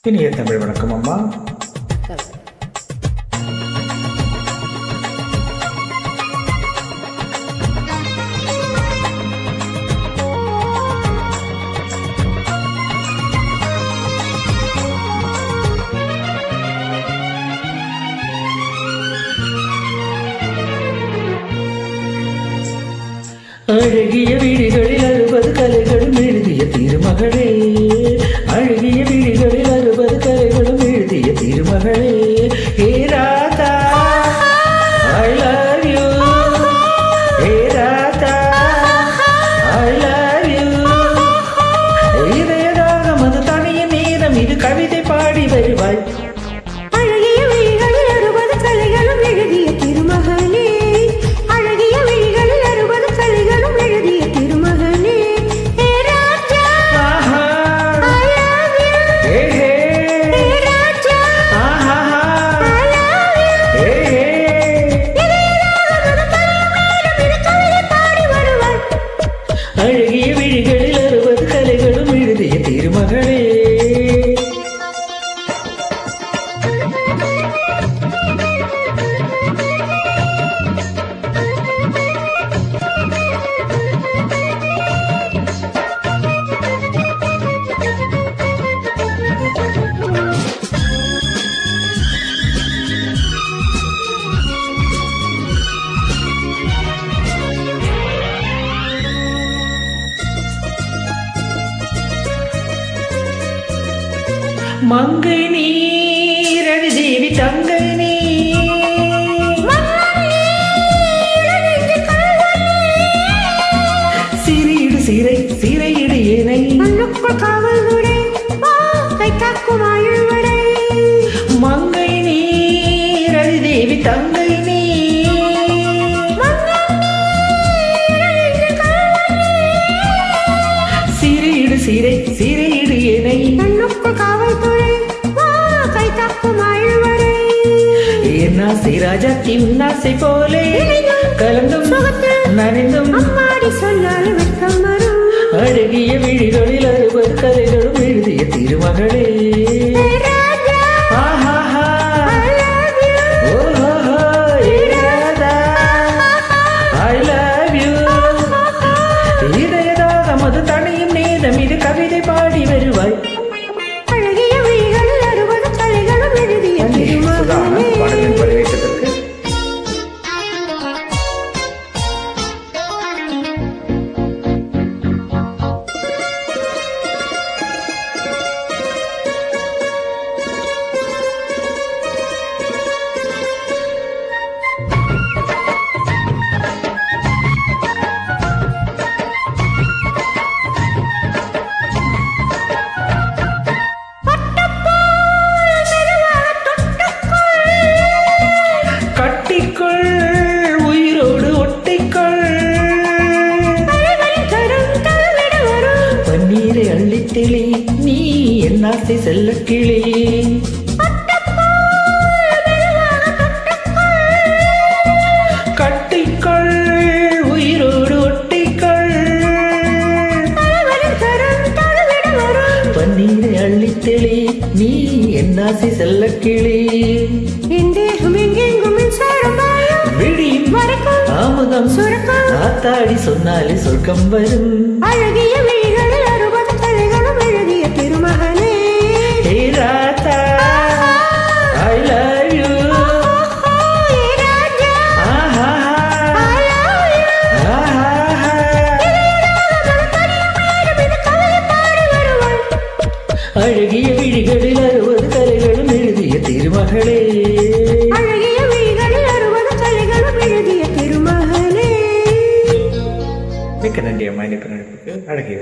இனிய தமிழ் வணக்கம் அம்மா. அழகிய வீடுகளில் 60 கலைகளும் எழுதிய திருமகளே, அழகிய வீடுகளில் 60 கலைகளும் எழுதிய திருமகளே. Hey Radha I love you, hey Radha I love you. இதயதாகம் அது தனிய நேரம், இது கவிதை பாடி வருவாய். அழகிய வீடுகளில் 60 கலைகளும் எழுதிய திருமகளே, அழகிய வீடுகளில் 60 கலைகளும் எழுதிய திருமகளே. Hey Raja I love you, hey hey hey Raja aha I love you. Hey hey. இதயதாகம் அது தனிய நேரம், இது கவிதை பாடி வருவாய். அழகிய விழிகளில் 60 கலைகளும் எழுதிய திருமகளே. மங்கை நீர் அழி தேவி தங்கை நீ, சிறையிடு சிறை சிறையிடு ஏனை, மண்ணுக்குள் காவல் உடை கை காக்கும் ஆயுள் வரை. மங்கை நீர் அழி தேவி தங்கை நீ, சிறையிடு சிறை சிறையிடு ஏனை, மண்ணுக்குள் காவல் துறை கை காக்கும் ஆயுள் வரை. என்னாசை ராஜாத்தி உன்னாசை போலே கலந்தும் நனைந்தும் அம்மாடி சொன்னால் வெட்கம் வரும். அழகிய விழிகளில் 60 கலைகளும் எழுதிய திருமகளே. ஹே ராஜா ஆஹாஹா ஐ லவ் யூ, ஓஹோஹோ ஏ ராதா ஐ லவ் யூ. இதயதாகம் அது தனியும் நேரம், இது கவிதை பாடி வருவாய். அழகிய வீடுகளில் 60 கலைகளும் எழுதிய திருமகளே. பாடலின் பதிவேற்றத்திற்கு கட்டிக்குள் உயிரோடு ஒட்டிக்குள், அழகரின் கரம் தழுவிட வரும். பன்னீரை அள்ளித்தெளி நீ என் ஆசை செல்ல கிளி. கட்டிக்குள் உயிரோடு ஒட்டிக்குள், அழகரின் கரம் தழுவிட வரும். பன்னீரை அள்ளித்தெளி நீ என் ஆசை செல்ல கிளி. என் தேகம் எங்கெங்கும் மின்சாரம் பாயும். விடியும் வரைக்கும் ஆமுதம் சுரக்கம். ஆத்தாடி சொன்னாலே சொர்க்கம் வரும். அழகிய வீடுகளில் 60 கலைகளும் எழுதிய திருமகளே. Hey Radha I love you, hey Raja aha I love you. Aha. இதயதாகம் தனியும் நேரம், இது கவிதை பாடி வருவாய். அழகிய விழிகளில் 60 கலைகளும் எழுதிய திருமகளே. அழகிய வீடுகளில் 60 கலைகளும் எழுதிய திருமகளே. மிக்க நன்றி அம்மா, இந்த நடிப்புக்கு அழகிய